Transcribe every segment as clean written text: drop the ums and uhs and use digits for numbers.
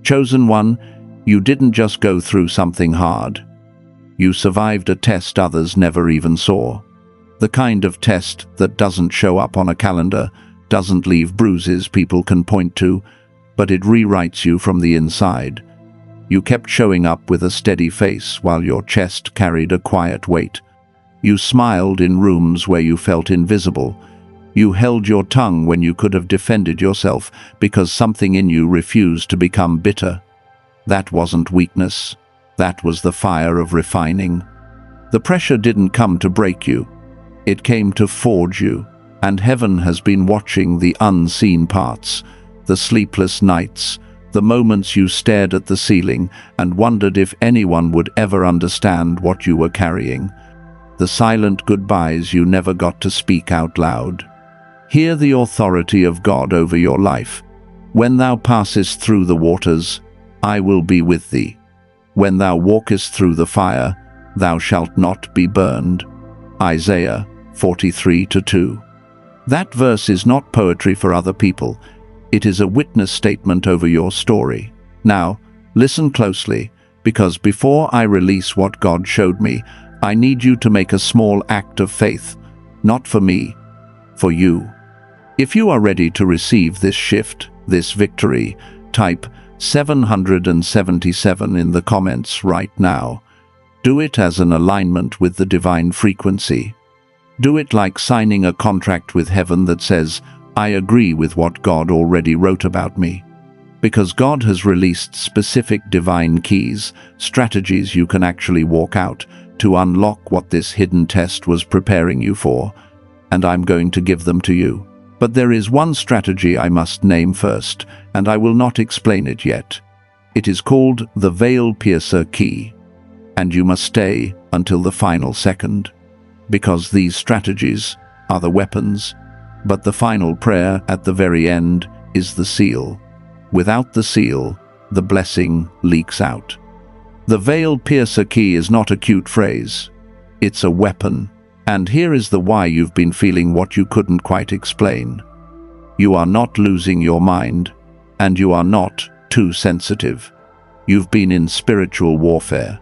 Chosen one, you didn't just go through something hard. You survived a test others never even saw. The kind of test that doesn't show up on a calendar, doesn't leave bruises people can point to, but it rewrites you from the inside. You kept showing up with a steady face while your chest carried a quiet weight. You smiled in rooms where you felt invisible. You held your tongue when you could have defended yourself because something in you refused to become bitter. That wasn't weakness. That was the fire of refining. The pressure didn't come to break you. It came to forge you. And heaven has been watching the unseen parts, the sleepless nights, the moments you stared at the ceiling and wondered if anyone would ever understand what you were carrying. The silent goodbyes you never got to speak out loud. Hear the authority of God over your life. When thou passest through the waters, I will be with thee. When thou walkest through the fire, thou shalt not be burned. Isaiah 43:2. That verse is not poetry for other people. It is a witness statement over your story. Now, listen closely, because before I release what God showed me, I need you to make a small act of faith, not for me, for you. If you are ready to receive this shift, this victory, type 777 in the comments right now. Do it as an alignment with the divine frequency. Do it like signing a contract with heaven that says, I agree with what God already wrote about me. Because God has released specific divine keys, strategies you can actually walk out to unlock what this hidden test was preparing you for, and I'm going to give them to you. But there is one strategy I must name first, and I will not explain it yet. It is called the Veil Piercer Key, and you must stay until the final second. Because these strategies are the weapons, but the final prayer at the very end is the seal. Without the seal, the blessing leaks out. The Veil Piercer Key is not a cute phrase. It's a weapon. And here is the why you've been feeling what you couldn't quite explain. You are not losing your mind, and you are not too sensitive. You've been in spiritual warfare.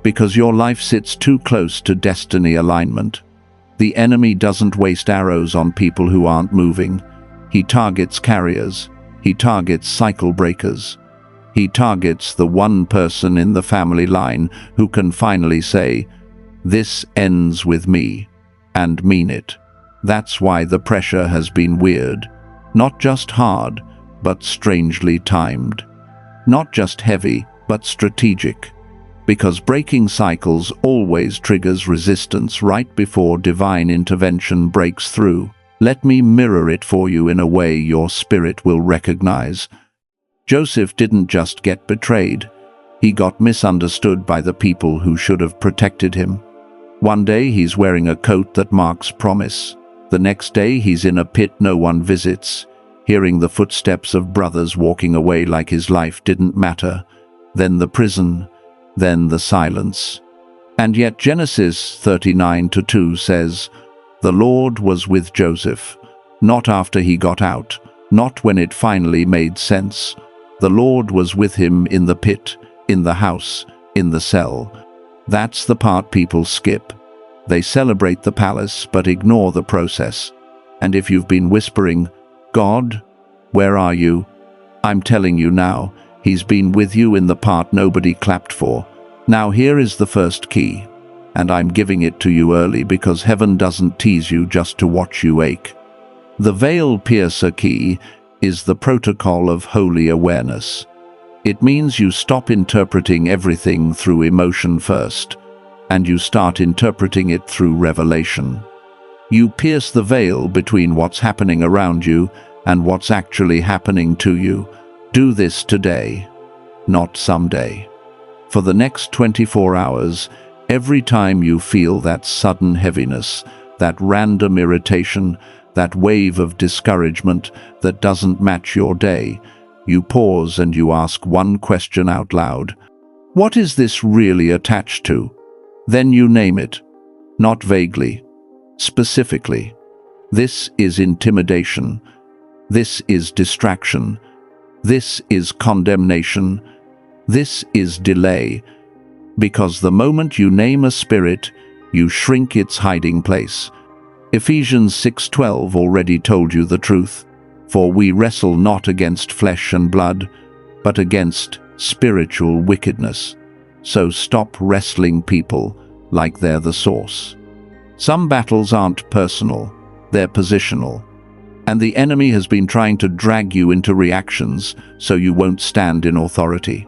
Because your life sits too close to destiny alignment. The enemy doesn't waste arrows on people who aren't moving. He targets carriers. He targets cycle breakers. He targets the one person in the family line who can finally say, "This ends with me," and mean it. That's why the pressure has been weird. Not just hard, but strangely timed. Not just heavy, but strategic. Because breaking cycles always triggers resistance right before divine intervention breaks through. Let me mirror it for you in a way your spirit will recognize. Joseph didn't just get betrayed. He got misunderstood by the people who should have protected him. One day he's wearing a coat that marks promise. The next day he's in a pit no one visits, hearing the footsteps of brothers walking away like his life didn't matter. Then the prison, then the silence. And yet Genesis 39:2 says, "The Lord was with Joseph," not after he got out, not when it finally made sense. The Lord was with him in the pit, in the house, in the cell. That's the part people skip. They celebrate the palace but ignore the process. And if you've been whispering, "God, where are you?" I'm telling you now, He's been with you in the part nobody clapped for. Now here is the first key, and I'm giving it to you early because heaven doesn't tease you just to watch you ache. The Veil Piercer Key is the protocol of holy awareness. It means you stop interpreting everything through emotion first, and you start interpreting it through revelation. You pierce the veil between what's happening around you and what's actually happening to you. Do this today, not someday. For the next 24 hours, every time you feel that sudden heaviness, that random irritation, that wave of discouragement that doesn't match your day, you pause and you ask one question out loud. What is this really attached to? Then you name it, not vaguely, specifically. This is intimidation. This is distraction. This is condemnation. This is delay. Because the moment you name a spirit, you shrink its hiding place. Ephesians 6:12 already told you the truth. For we wrestle not against flesh and blood, but against spiritual wickedness. So stop wrestling people like they're the source. Some battles aren't personal, they're positional. And the enemy has been trying to drag you into reactions so you won't stand in authority.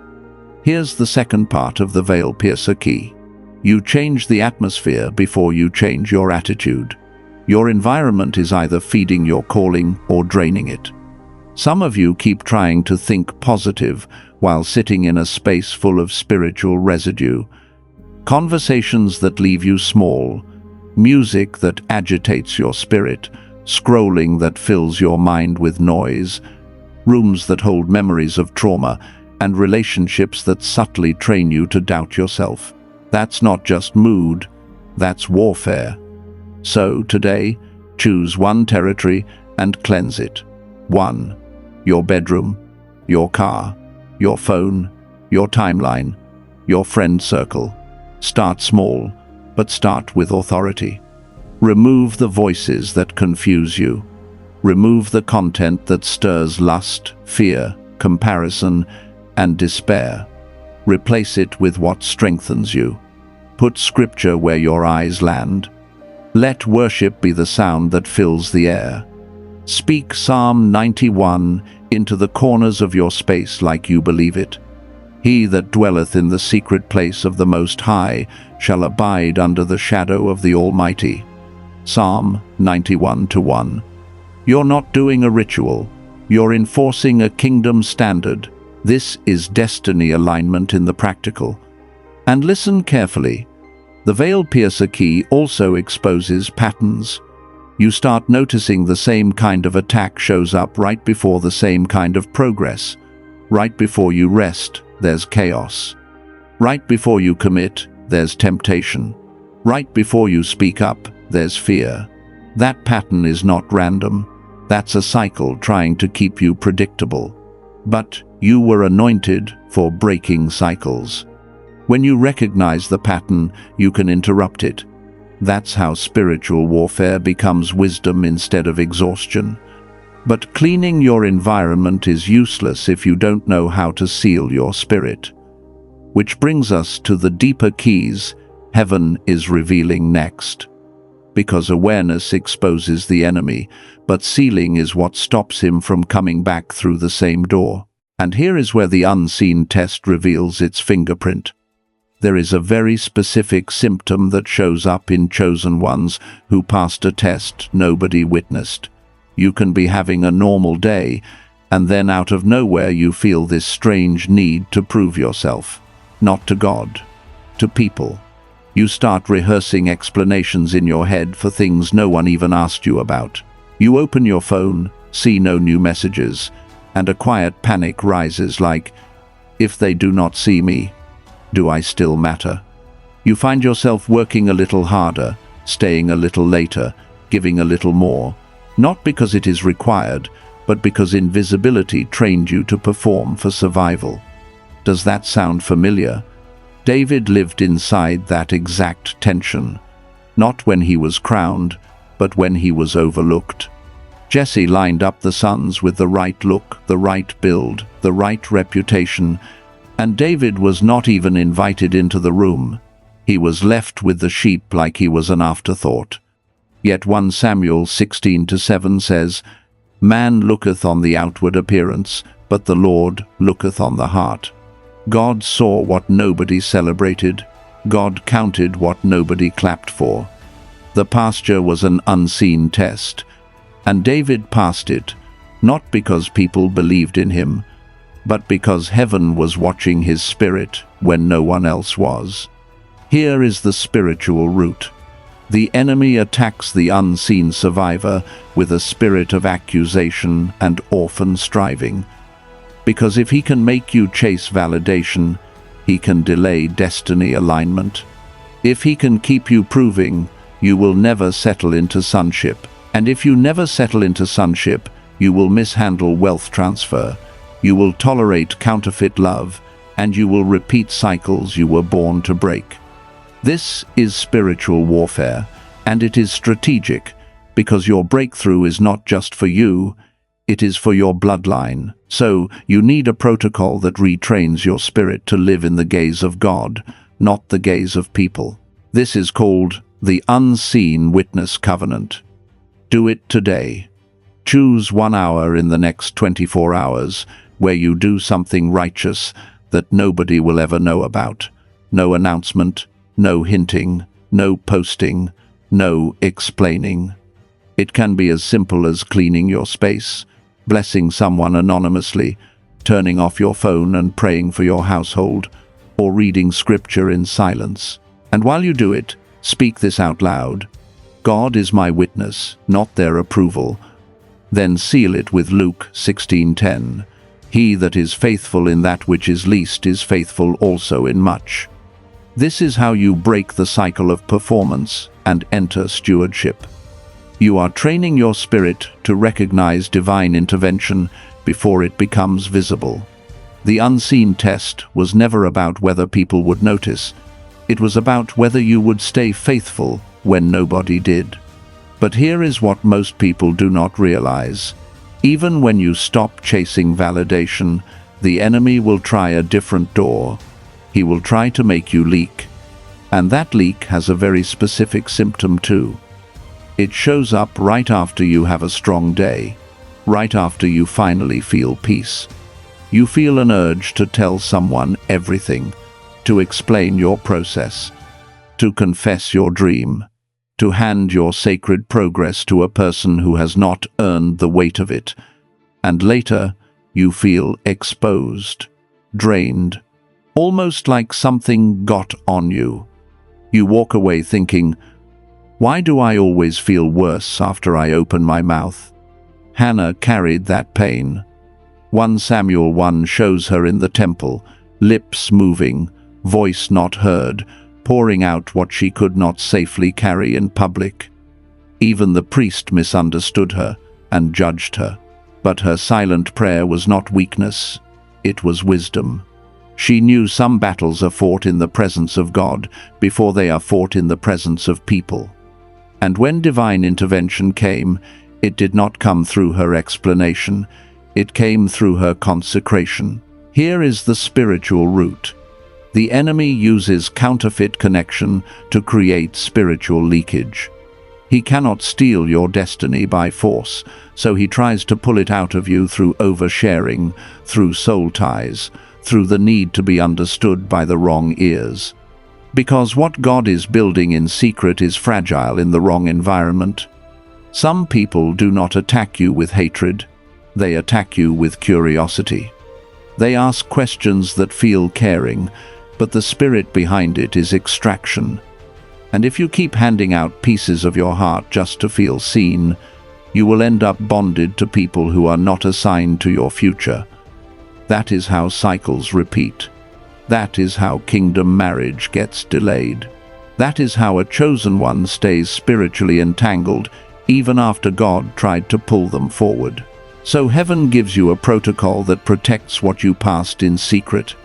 Here's the second part of the veil piercer key. You change the atmosphere before you change your attitude. Your environment is either feeding your calling or draining it. Some of you keep trying to think positive while sitting in a space full of spiritual residue. Conversations that leave you small, music that agitates your spirit, scrolling that fills your mind with noise, rooms that hold memories of trauma, and relationships that subtly train you to doubt yourself. That's not just mood, that's warfare. So today, choose one territory and cleanse it. 1. Your bedroom, your car, your phone, your timeline, your friend circle. Start small, but start with authority. Remove the voices that confuse you. Remove the content that stirs lust, fear, comparison, and despair. Replace it with what strengthens you. Put scripture where your eyes land. Let worship be the sound that fills the air. Speak Psalm 91 into the corners of your space like you believe it. He that dwelleth in the secret place of the Most High shall abide under the shadow of the Almighty. Psalm 91:1. You're not doing a ritual. You're enforcing a kingdom standard. This is destiny alignment in the practical. And listen carefully. The veil piercer key also exposes patterns. You start noticing the same kind of attack shows up right before the same kind of progress. Right before you rest, there's chaos. Right before you commit, there's temptation. Right before you speak up, there's fear. That pattern is not random. That's a cycle trying to keep you predictable. But you were anointed for breaking cycles. When you recognize the pattern, you can interrupt it. That's how spiritual warfare becomes wisdom instead of exhaustion. But cleaning your environment is useless if you don't know how to seal your spirit. Which brings us to the deeper keys heaven is revealing next. Because awareness exposes the enemy, but sealing is what stops him from coming back through the same door. And here is where the unseen test reveals its fingerprint. There is a very specific symptom that shows up in chosen ones who passed a test nobody witnessed. You can be having a normal day, and then out of nowhere you feel this strange need to prove yourself. Not to God, to people. You start rehearsing explanations in your head for things no one even asked you about. You open your phone, see no new messages, and a quiet panic rises like, if they do not see me, do I still matter? You find yourself working a little harder, staying a little later, giving a little more, not because it is required, but because invisibility trained you to perform for survival. Does that sound familiar? David lived inside that exact tension, not when he was crowned, but when he was overlooked. Jesse lined up the sons with the right look, the right build, the right reputation, and David was not even invited into the room. He was left with the sheep like he was an afterthought. Yet 1 Samuel 16:7 says, Man looketh on the outward appearance, but the Lord looketh on the heart. God saw what nobody celebrated. God counted what nobody clapped for. The pasture was an unseen test, and David passed it, not because people believed in him, but because heaven was watching his spirit when no one else was. Here is the spiritual root. The enemy attacks the unseen survivor with a spirit of accusation and orphan striving. Because if he can make you chase validation, he can delay destiny alignment. If he can keep you proving, you will never settle into sonship. And if you never settle into sonship, you will mishandle wealth transfer. You will tolerate counterfeit love, and you will repeat cycles you were born to break. This is spiritual warfare, and it is strategic, because your breakthrough is not just for you, it is for your bloodline. So, you need a protocol that retrains your spirit to live in the gaze of God, not the gaze of people. This is called the Unseen Witness Covenant. Do it today. Choose 1 hour in the next 24 hours where you do something righteous that nobody will ever know about. No announcement, no hinting, no posting, no explaining. It can be as simple as cleaning your space, blessing someone anonymously, turning off your phone and praying for your household, or reading scripture in silence. And while you do it, speak this out loud. God is my witness, not their approval. Then seal it with Luke 16:10. He that is faithful in that which is least is faithful also in much. This is how you break the cycle of performance and enter stewardship. You are training your spirit to recognize divine intervention before it becomes visible. The unseen test was never about whether people would notice. It was about whether you would stay faithful when nobody did. But here is what most people do not realize. Even when you stop chasing validation, the enemy will try a different door. He will try to make you leak. And that leak has a very specific symptom too. It shows up right after you have a strong day, right after you finally feel peace. You feel an urge to tell someone everything, to explain your process, to confess your dream, to hand your sacred progress to a person who has not earned the weight of it. And later, you feel exposed, drained, almost like something got on you. You walk away thinking, why do I always feel worse after I open my mouth? Hannah carried that pain. 1 Samuel 1 shows her in the temple, lips moving, voice not heard, pouring out what she could not safely carry in public. Even the priest misunderstood her and judged her. But her silent prayer was not weakness, it was wisdom. She knew some battles are fought in the presence of God before they are fought in the presence of people. And when divine intervention came, it did not come through her explanation, it came through her consecration. Here is the spiritual root. The enemy uses counterfeit connection to create spiritual leakage. He cannot steal your destiny by force, so he tries to pull it out of you through oversharing, through soul ties, through the need to be understood by the wrong ears. Because what God is building in secret is fragile in the wrong environment. Some people do not attack you with hatred, they attack you with curiosity. They ask questions that feel caring, but the spirit behind it is extraction. And if you keep handing out pieces of your heart just to feel seen, you will end up bonded to people who are not assigned to your future. That is how cycles repeat. That is how kingdom marriage gets delayed. That is how a chosen one stays spiritually entangled even after God tried to pull them forward. So heaven gives you a protocol that protects what you passed in secret.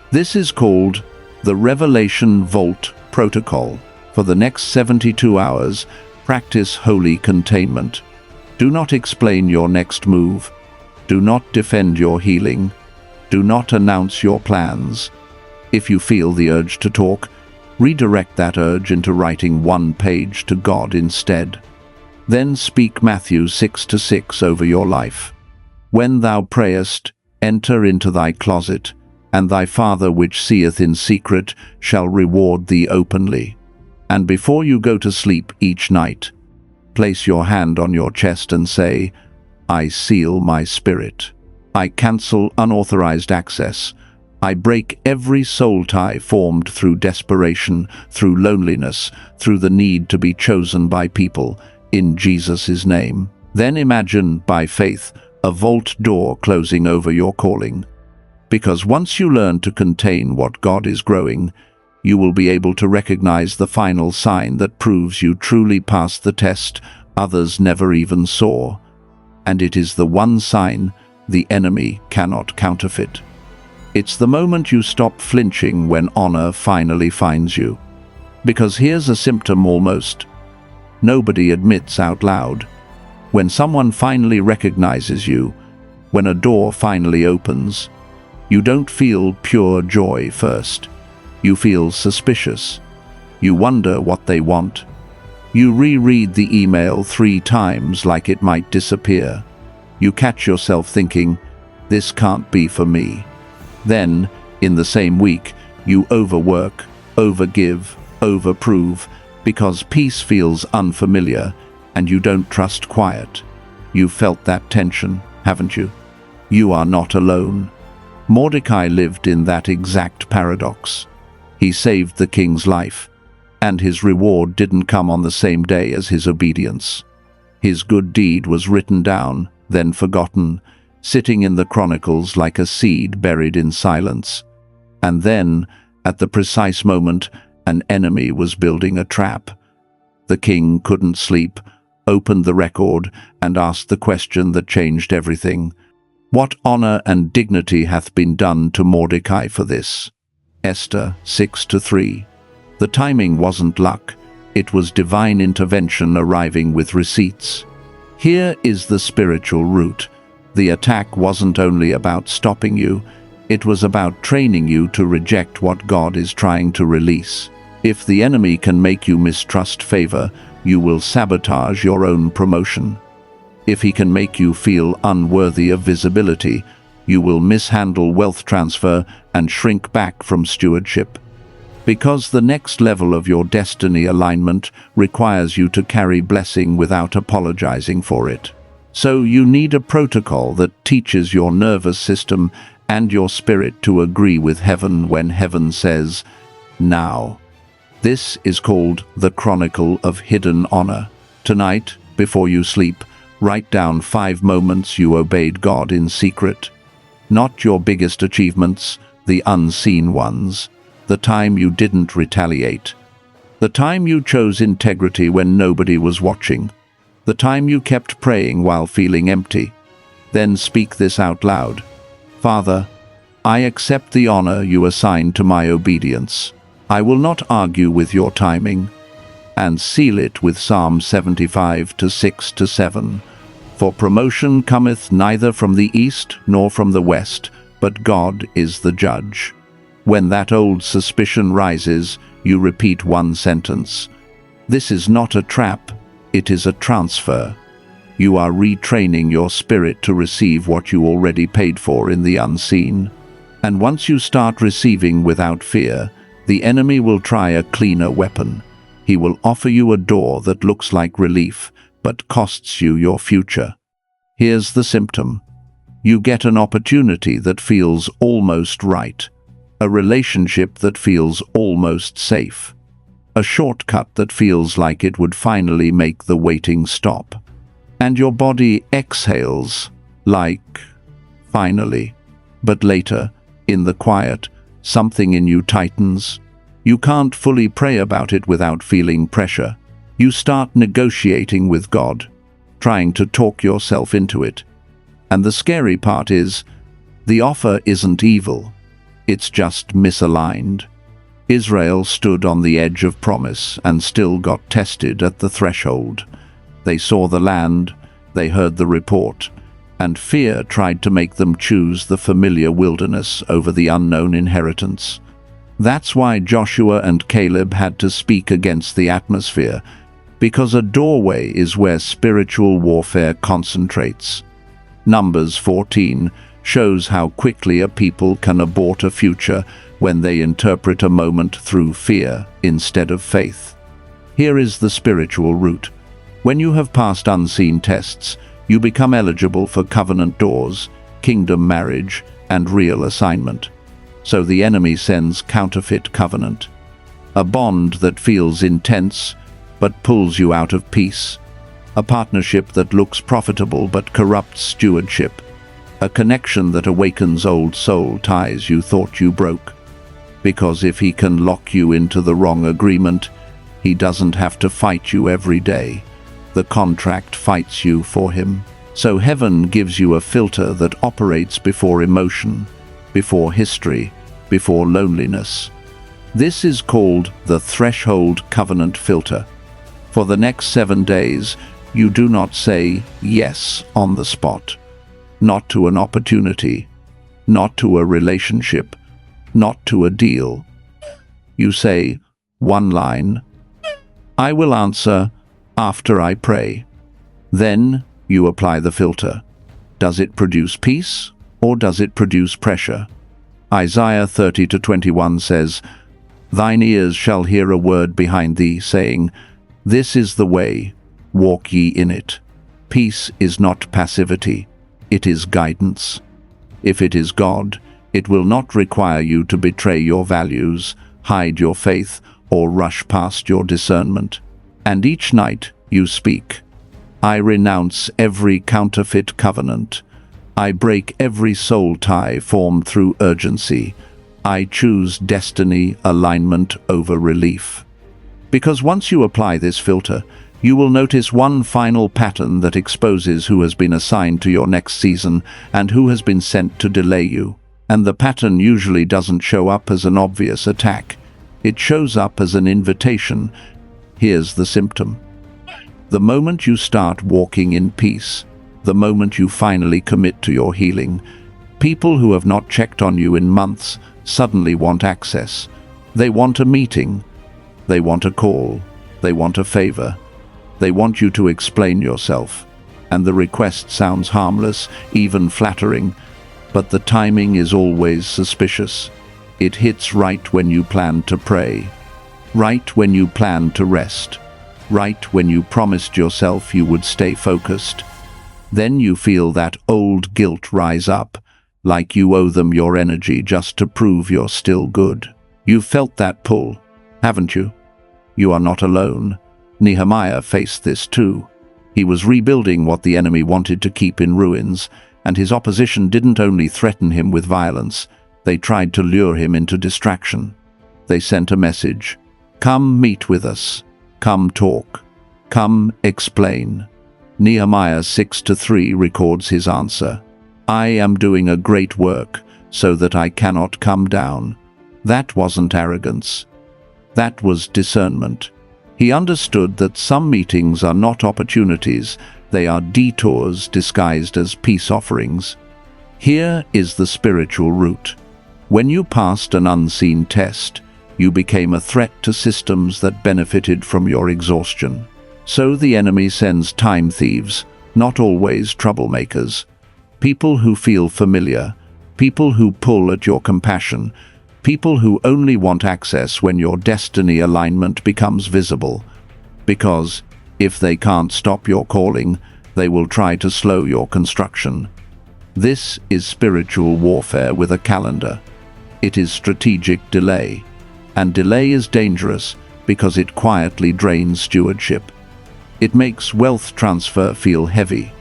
This is called the Revelation Vault Protocol. For the next 72 hours, practice holy containment. Do not explain your next move. Do not defend your healing. Do not announce your plans. If you feel the urge to talk, redirect that urge into writing 1 page to God instead. Then speak Matthew 6:6 over your life. When thou prayest, enter into thy closet, and thy Father which seeth in secret shall reward thee openly. And before you go to sleep each night, place your hand on your chest and say, I seal my spirit. I cancel unauthorized access. I break every soul tie formed through desperation, through loneliness, through the need to be chosen by people, in Jesus' name. Then imagine, by faith, a vault door closing over your calling. Because once you learn to contain what God is growing, you will be able to recognize the final sign that proves you truly passed the test others never even saw. And it is the one sign the enemy cannot counterfeit. It's the moment you stop flinching when honor finally finds you. Because here's a symptom almost nobody admits out loud. When someone finally recognizes you, when a door finally opens, you don't feel pure joy first. You feel suspicious. You wonder what they want. You reread the email 3 times like it might disappear. You catch yourself thinking, this can't be for me. Then, in the same week, you overwork, overgive, overprove, because peace feels unfamiliar and you don't trust quiet. You've felt that tension, haven't you? You are not alone. Mordecai lived in that exact paradox. He saved the king's life, and his reward didn't come on the same day as his obedience. His good deed was written down, then forgotten, sitting in the chronicles like a seed buried in silence. And then, at the precise moment, an enemy was building a trap. The king couldn't sleep, opened the record, and asked the question that changed everything. What honor and dignity hath been done to Mordecai for this? Esther 6-3. The timing wasn't luck, it was divine intervention arriving with receipts. Here is the spiritual root. The attack wasn't only about stopping you, it was about training you to reject what God is trying to release. If the enemy can make you mistrust favor, you will sabotage your own promotion. If he can make you feel unworthy of visibility, you will mishandle wealth transfer and shrink back from stewardship. Because the next level of your destiny alignment requires you to carry blessing without apologizing for it. So you need a protocol that teaches your nervous system and your spirit to agree with heaven when heaven says, now. This is called the Chronicle of Hidden Honor. Tonight, before you sleep, write down 5 moments you obeyed God in secret. Not your biggest achievements, the unseen ones. The time you didn't retaliate. The time you chose integrity when nobody was watching. The time you kept praying while feeling empty. Then speak this out loud. Father, I accept the honor you assign to my obedience. I will not argue with your timing. And seal it with Psalm 75:6-7. For promotion cometh neither from the east nor from the west, but God is the judge. When that old suspicion rises, you repeat one sentence. This is not a trap, it is a transfer. You are retraining your spirit to receive what you already paid for in the unseen. And once you start receiving without fear, the enemy will try a cleaner weapon. He will offer you a door that looks like relief, but costs you your future. Here's the symptom. You get an opportunity that feels almost right. A relationship that feels almost safe. A shortcut that feels like it would finally make the waiting stop. And your body exhales, like, finally. But later, in the quiet, something in you tightens. You can't fully pray about it without feeling pressure. You start negotiating with God, trying to talk yourself into it. And the scary part is, the offer isn't evil. It's just misaligned. Israel stood on the edge of promise and still got tested at the threshold. They saw the land, they heard the report, and fear tried to make them choose the familiar wilderness over the unknown inheritance. That's why Joshua and Caleb had to speak against the atmosphere, because a doorway is where spiritual warfare concentrates. Numbers 14 shows how quickly a people can abort a future when they interpret a moment through fear instead of faith. Here is the spiritual route. When you have passed unseen tests, you become eligible for covenant doors, kingdom marriage, and real assignment. So the enemy sends counterfeit covenant. A bond that feels intense, but pulls you out of peace. A partnership that looks profitable but corrupts stewardship. A connection that awakens old soul ties you thought you broke. Because if he can lock you into the wrong agreement, he doesn't have to fight you every day. The contract fights you for him. So heaven gives you a filter that operates before emotion, before history, before loneliness. This is called the threshold covenant filter. For the next 7 days, you do not say yes on the spot. Not to an opportunity, not to a relationship, not to a deal. You say one line, "I will answer after I pray." Then you apply the filter. Does it produce peace or does it produce pressure? Isaiah 30:21 says, "Thine ears shall hear a word behind thee, saying, This is the way, walk ye in it." Peace is not passivity, it is guidance. If it is God, it will not require you to betray your values, hide your faith, or rush past your discernment. And each night you speak, "I renounce every counterfeit covenant. I break every soul tie formed through urgency. I choose destiny alignment over relief." Because once you apply this filter, you will notice one final pattern that exposes who has been assigned to your next season and who has been sent to delay you. And the pattern usually doesn't show up as an obvious attack. It shows up as an invitation. Here's the symptom. The moment you start walking in peace, the moment you finally commit to your healing, people who have not checked on you in months suddenly want access. They want a meeting. They want a call. They want a favor. They want you to explain yourself. And the request sounds harmless, even flattering, but the timing is always suspicious. It hits right when you plan to pray, right when you plan to rest, right when you promised yourself you would stay focused. Then you feel that old guilt rise up, like you owe them your energy just to prove you're still good. You've felt that pull, haven't you? You are not alone. Nehemiah faced this too. He was rebuilding what the enemy wanted to keep in ruins, and his opposition didn't only threaten him with violence, they tried to lure him into distraction. They sent a message, "Come meet with us. Come talk. Come explain." Nehemiah 6:3 records his answer. "I am doing a great work, so that I cannot come down." That wasn't arrogance. That was discernment. He understood that some meetings are not opportunities, they are detours disguised as peace offerings. Here is the spiritual root. When you passed an unseen test, you became a threat to systems that benefited from your exhaustion. So the enemy sends time thieves, not always troublemakers. People who feel familiar, people who pull at your compassion, people who only want access when your destiny alignment becomes visible. Because if they can't stop your calling, they will try to slow your construction. This is spiritual warfare with a calendar. It is strategic delay. And delay is dangerous because it quietly drains stewardship. It makes wealth transfer feel heavy.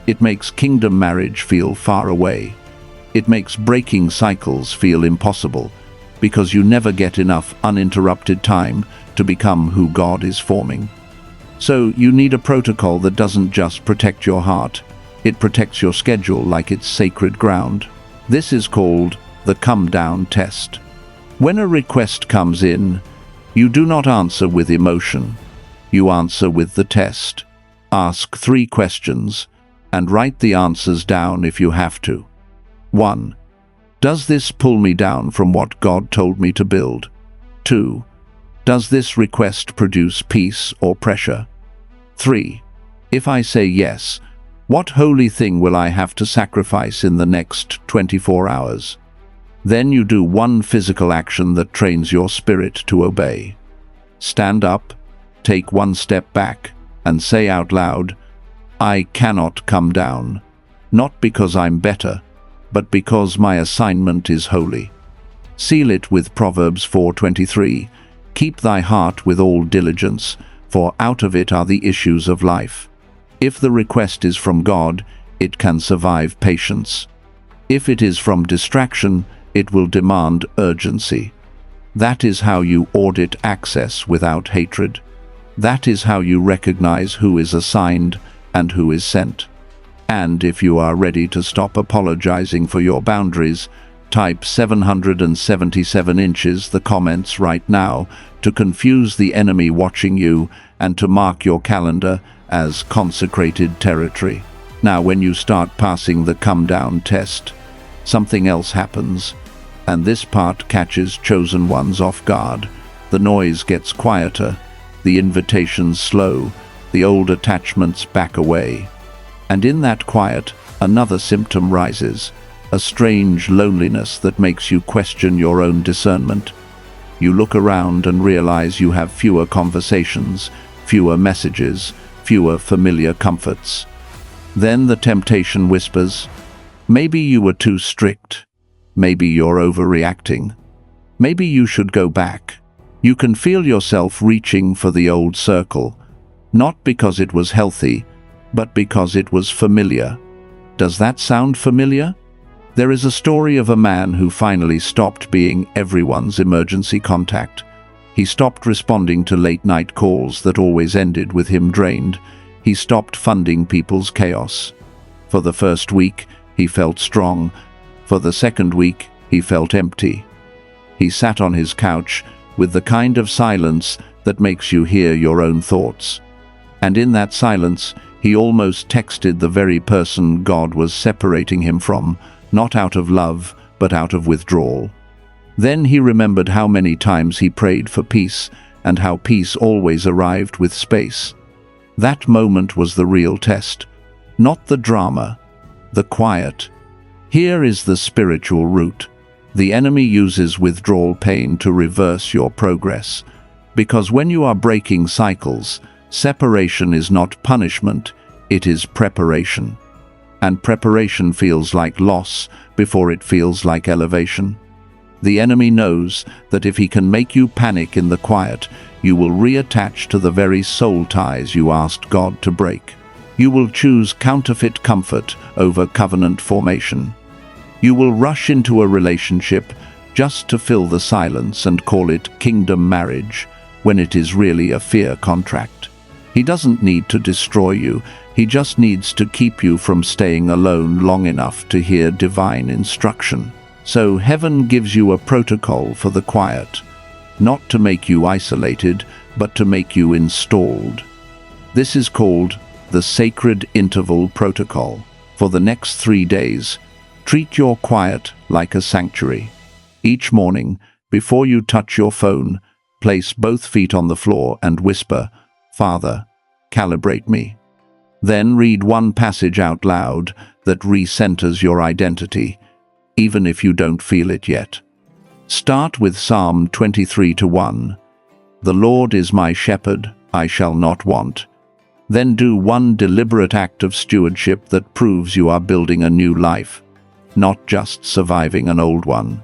It makes kingdom marriage feel far away. It makes breaking cycles feel impossible, because you never get enough uninterrupted time to become who God is forming. So you need a protocol that doesn't just protect your heart, it protects your schedule like it's sacred ground. This is called the come down test. When a request comes in, you do not answer with emotion, you answer with the test. Ask 3 questions and write the answers down if you have to. 1. Does this pull me down from what God told me to build? 2. Does this request produce peace or pressure? 3. If I say yes, what holy thing will I have to sacrifice in the next 24 hours? Then you do one physical action that trains your spirit to obey. Stand up, take one step back, and say out loud, "I cannot come down, not because I'm better, but because my assignment is holy." Seal it with Proverbs 4:23, "Keep thy heart with all diligence, for out of it are the issues of life." If the request is from God, it can survive patience. If it is from distraction, it will demand urgency. That is how you audit access without hatred. That is how you recognize who is assigned and who is sent. And if you are ready to stop apologizing for your boundaries, type 777 inches the comments right now to confuse the enemy watching you and to mark your calendar as consecrated territory. Now, when you start passing the come down test, something else happens, and this part catches chosen ones off guard. The noise gets quieter, the invitations slow, the old attachments back away. And in that quiet, another symptom rises, a strange loneliness that makes you question your own discernment. You look around and realize you have fewer conversations, fewer messages, fewer familiar comforts. Then the temptation whispers, maybe you were too strict. Maybe you're overreacting. Maybe you should go back. You can feel yourself reaching for the old circle, not because it was healthy, but because it was familiar. Does that sound familiar? There is a story of a man who finally stopped being everyone's emergency contact. He stopped responding to late-night calls that always ended with him drained. He stopped funding people's chaos. For the first week, he felt strong. For the second week, he felt empty. He sat on his couch with the kind of silence that makes you hear your own thoughts. And in that silence, he almost texted the very person God was separating him from, not out of love, but out of withdrawal. Then he remembered how many times he prayed for peace, and how peace always arrived with space. That moment was the real test, not the drama, the quiet. Here is the spiritual root. The enemy uses withdrawal pain to reverse your progress, because when you are breaking cycles, separation is not punishment, it is preparation. And preparation feels like loss before it feels like elevation. The enemy knows that if he can make you panic in the quiet, you will reattach to the very soul ties you asked God to break. You will choose counterfeit comfort over covenant formation. You will rush into a relationship just to fill the silence and call it kingdom marriage, when it is really a fear contract. He doesn't need to destroy you, he just needs to keep you from staying alone long enough to hear divine instruction. So heaven gives you a protocol for the quiet, not to make you isolated, but to make you installed. This is called the Sacred Interval Protocol. For the next 3 days, treat your quiet like a sanctuary. Each morning, before you touch your phone, place both feet on the floor and whisper, "Father, calibrate me." Then read one passage out loud that recenters your identity, even if you don't feel it yet. Start with Psalm 23:1. "The Lord is my shepherd, I shall not want." Then do one deliberate act of stewardship that proves you are building a new life, not just surviving an old one.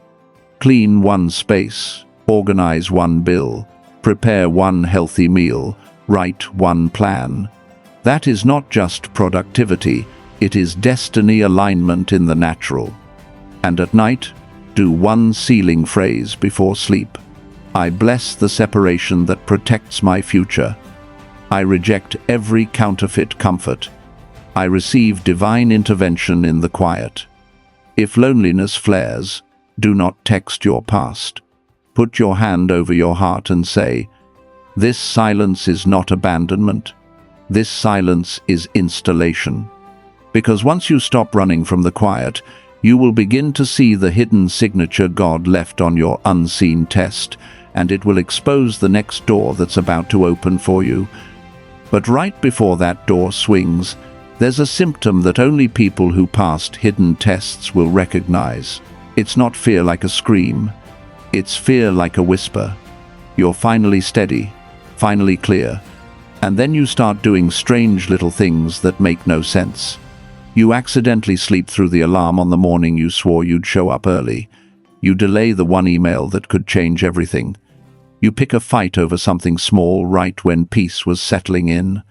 Clean one space, organize one bill, prepare one healthy meal, write one plan. That is not just productivity, it is destiny alignment in the natural. And at night, do one sealing phrase before sleep. "I bless the separation that protects my future. I reject every counterfeit comfort. I receive divine intervention in the quiet." If loneliness flares, do not text your past. Put your hand over your heart and say, "This silence is not abandonment. This silence is installation." Because once you stop running from the quiet, you will begin to see the hidden signature God left on your unseen test, and it will expose the next door that's about to open for you. But right before that door swings, there's a symptom that only people who passed hidden tests will recognize. It's not fear like a scream. It's fear like a whisper. You're finally steady, finally clear, and then you start doing strange little things that make no sense. You accidentally sleep through the alarm on the morning you swore you'd show up early. You delay the one email that could change everything. You pick a fight over something small right when peace was settling in.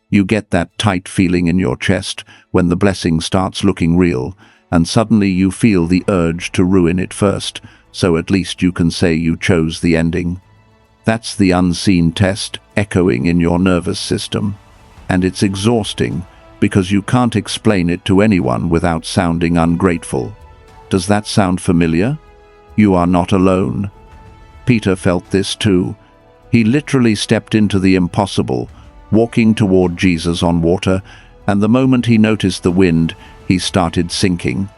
You get that tight feeling in your chest when the blessing starts looking real, and suddenly you feel the urge to ruin it first, so at least you can say you chose the ending. That's the unseen test echoing in your nervous system. And it's exhausting, because you can't explain it to anyone without sounding ungrateful. Does that sound familiar? You are not alone. Peter felt this too. He literally stepped into the impossible, walking toward Jesus on water, and the moment he noticed the wind, he started sinking.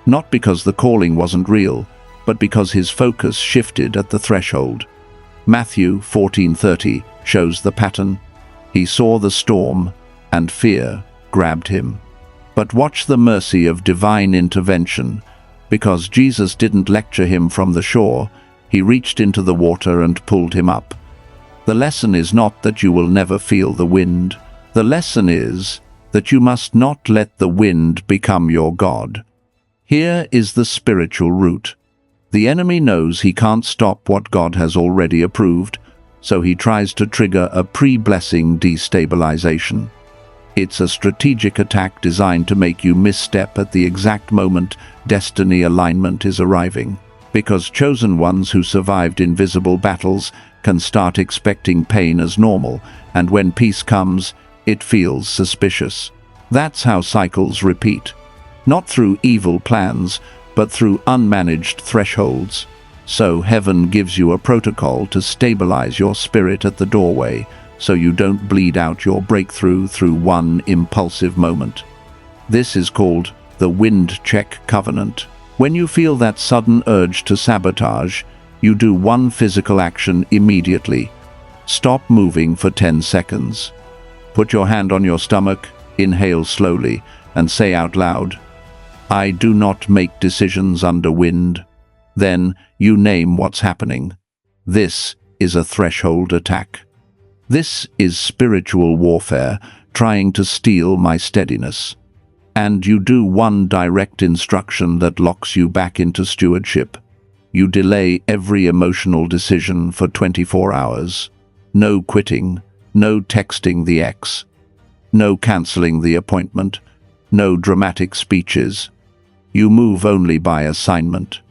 Not because the calling wasn't real, but because his focus shifted at the threshold. Matthew 14:30 shows the pattern. He saw the storm, and fear grabbed him. But watch the mercy of divine intervention. Because Jesus didn't lecture him from the shore, he reached into the water and pulled him up. The lesson is not that you will never feel the wind. The lesson is that you must not let the wind become your God. Here is the spiritual root. The enemy knows he can't stop what God has already approved, so he tries to trigger a pre-blessing destabilization. It's a strategic attack designed to make you misstep at the exact moment destiny alignment is arriving. Because chosen ones who survived invisible battles can start expecting pain as normal, and when peace comes, it feels suspicious. That's how cycles repeat. Not through evil plans, but through unmanaged thresholds. So heaven gives you a protocol to stabilize your spirit at the doorway, so you don't bleed out your breakthrough through one impulsive moment. This is called the wind check covenant. When you feel that sudden urge to sabotage, you do one physical action immediately. Stop moving for 10 seconds. Put your hand on your stomach, inhale slowly, and say out loud, "I do not make decisions under wind." Then you name what's happening. This is a threshold attack. This is spiritual warfare trying to steal my steadiness. And you do one direct instruction that locks you back into stewardship. You delay every emotional decision for 24 hours. No quitting, no texting the ex, no canceling the appointment, no dramatic speeches. You move only by assignment.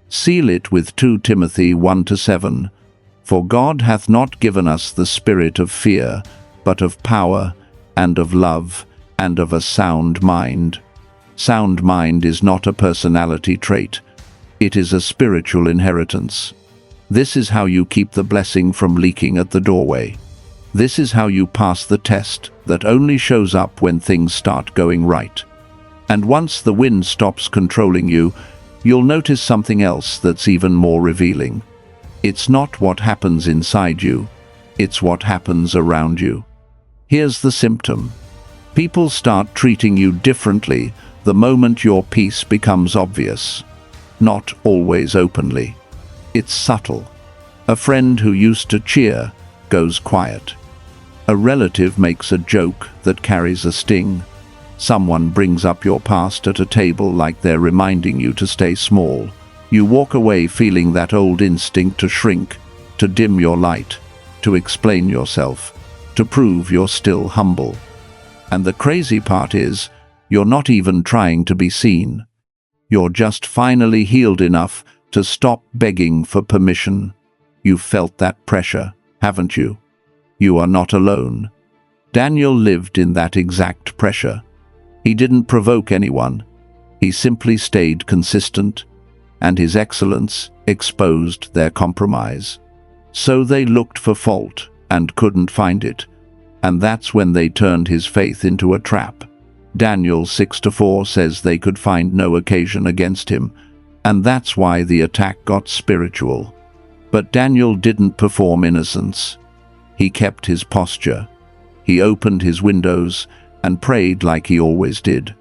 Seal it with 2 Timothy 1-7. For God hath not given us the spirit of fear, but of power, and of love, and of a sound mind. Sound mind is not a personality trait. It is a spiritual inheritance. This is how you keep the blessing from leaking at the doorway. This is how you pass the test that only shows up when things start going right. And once the wind stops controlling you, you'll notice something else that's even more revealing. It's not what happens inside you, it's what happens around you. Here's the symptom. People start treating you differently the moment your peace becomes obvious. Not always openly. It's subtle. A friend who used to cheer goes quiet. A relative makes a joke that carries a sting. Someone brings up your past at a table like they're reminding you to stay small. You walk away feeling that old instinct to shrink, to dim your light, to explain yourself, to prove you're still humble. And the crazy part is, you're not even trying to be seen. You're just finally healed enough to stop begging for permission. You've felt that pressure, haven't you? You are not alone. Daniel lived in that exact pressure. He didn't provoke anyone. He simply stayed consistent, and his excellence exposed their compromise. So they looked for fault and couldn't find it, and that's when they turned his faith into a trap. Daniel 6-4 says they could find no occasion against him, and that's why the attack got spiritual. But Daniel didn't perform innocence. He kept his posture. He opened his windows and prayed like he always did,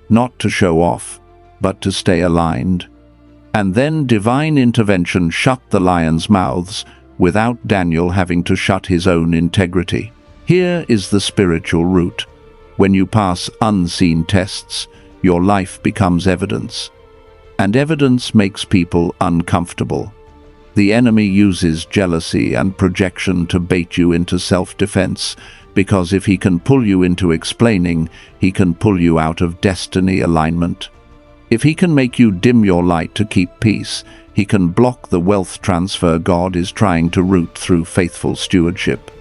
not to show off, but to stay aligned. And then divine intervention shut the lions' mouths without Daniel having to shut his own integrity. Here is the spiritual root. When you pass unseen tests, your life becomes evidence. And evidence makes people uncomfortable. The enemy uses jealousy and projection to bait you into self-defense, because if he can pull you into explaining, he can pull you out of destiny alignment. If he can make you dim your light to keep peace, he can block the wealth transfer God is trying to root through faithful stewardship.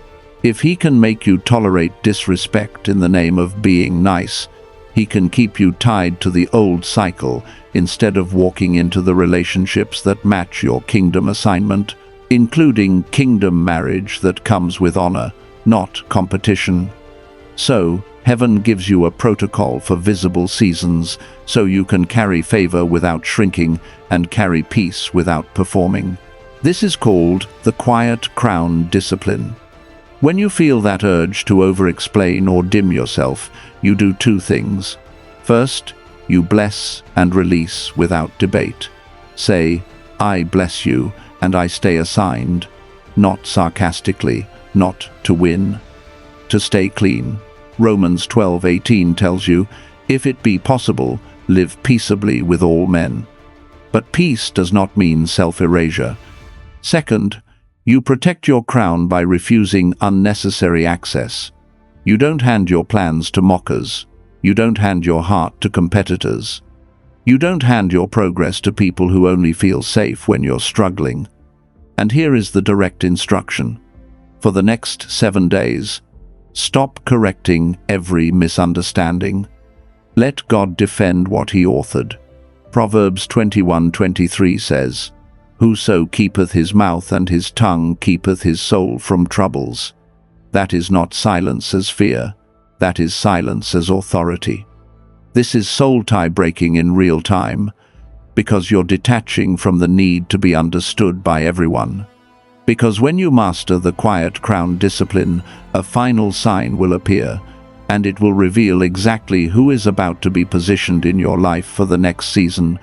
If he can make you tolerate disrespect in the name of being nice, he can keep you tied to the old cycle instead of walking into the relationships that match your kingdom assignment, including kingdom marriage that comes with honor, not competition. So, heaven gives you a protocol for visible seasons so you can carry favor without shrinking and carry peace without performing. This is called the quiet crown discipline. When you feel that urge to over-explain or dim yourself, you do two things. First, you bless and release without debate. Say, I bless you, and I stay assigned, not sarcastically, not to win, to stay clean. Romans 12:18 tells you, if it be possible, live peaceably with all men. But peace does not mean self-erasure. Second, you protect your crown by refusing unnecessary access. You don't hand your plans to mockers. You don't hand your heart to competitors. You don't hand your progress to people who only feel safe when you're struggling. And here is the direct instruction. For the next 7 days, stop correcting every misunderstanding. Let God defend what he authored. Proverbs 21:23 says, Whoso keepeth his mouth and his tongue keepeth his soul from troubles. That is not silence as fear, that is silence as authority. This is soul tie breaking in real time, because you're detaching from the need to be understood by everyone. Because when you master the quiet crown discipline, a final sign will appear, and it will reveal exactly who is about to be positioned in your life for the next season,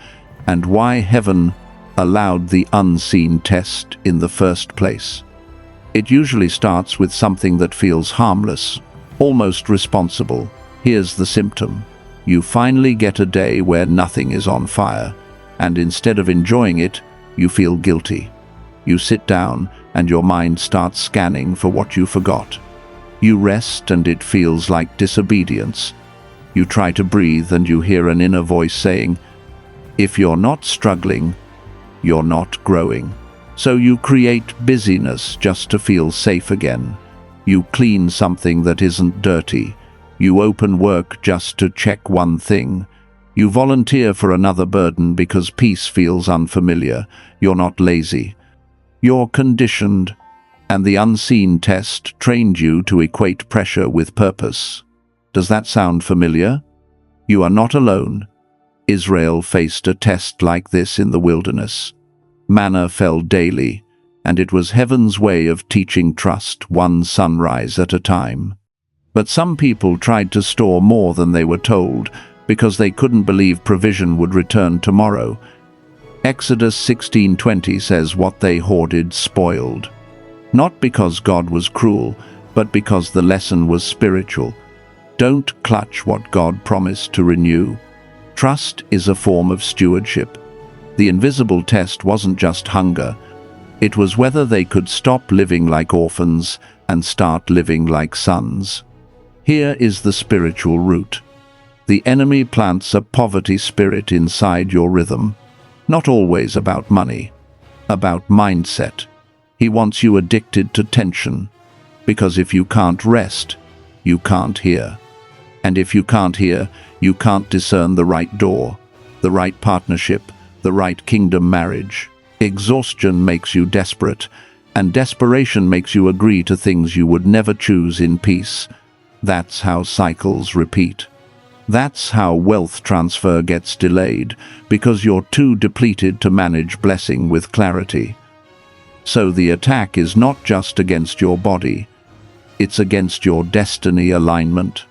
and why heaven allowed the unseen test in the first place. It usually starts with something that feels harmless, almost responsible. Here's the symptom. You finally get a day where nothing is on fire, and instead of enjoying it, you feel guilty. You sit down, and your mind starts scanning for what you forgot. You rest, and it feels like disobedience. You try to breathe, and you hear an inner voice saying, if you're not struggling, you're not growing. So you create busyness just to feel safe again. You clean something that isn't dirty. You open work just to check one thing. You volunteer for another burden because peace feels unfamiliar. You're not lazy. You're conditioned, and the unseen test trained you to equate pressure with purpose. Does that sound familiar? You are not alone. Israel faced a test like this in the wilderness. Manna fell daily, and it was heaven's way of teaching trust, one sunrise at a time. But some people tried to store more than they were told because they couldn't believe provision would return tomorrow. Exodus 16:20 says what they hoarded spoiled. Not because God was cruel, but because the lesson was spiritual. Don't clutch what God promised to renew. Trust is a form of stewardship. The invisible test wasn't just hunger. It was whether they could stop living like orphans and start living like sons. Here is the spiritual root. The enemy plants a poverty spirit inside your rhythm. Not always about money, about mindset. He wants you addicted to tension, because if you can't rest, you can't hear. And if you can't hear, you can't discern the right door, the right partnership, the right kingdom marriage. Exhaustion makes you desperate, and desperation makes you agree to things you would never choose in peace. That's how cycles repeat. That's how wealth transfer gets delayed, because you're too depleted to manage blessing with clarity. So the attack is not just against your body, it's against your destiny alignment.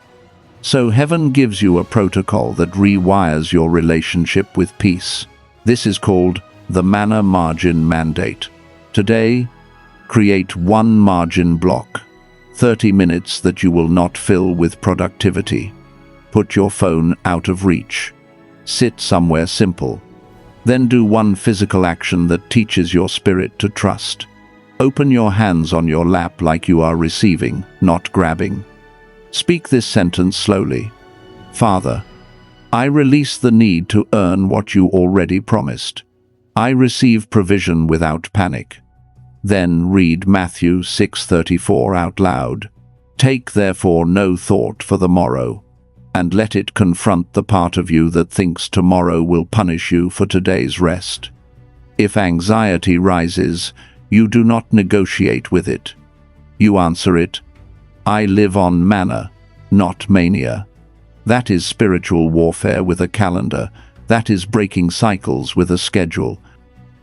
So heaven gives you a protocol that rewires your relationship with peace. This is called the Manna Margin Mandate. Today, create one margin block, 30 minutes that you will not fill with productivity. Put your phone out of reach. Sit somewhere simple. Then do one physical action that teaches your spirit to trust. Open your hands on your lap like you are receiving, not grabbing. Speak this sentence slowly. Father, I release the need to earn what you already promised. I receive provision without panic. Then read Matthew 6:34 out loud. Take therefore no thought for the morrow, and let it confront the part of you that thinks tomorrow will punish you for today's rest. If anxiety rises, you do not negotiate with it. You answer it, I live on manna, not mania. That is spiritual warfare with a calendar. That is breaking cycles with a schedule.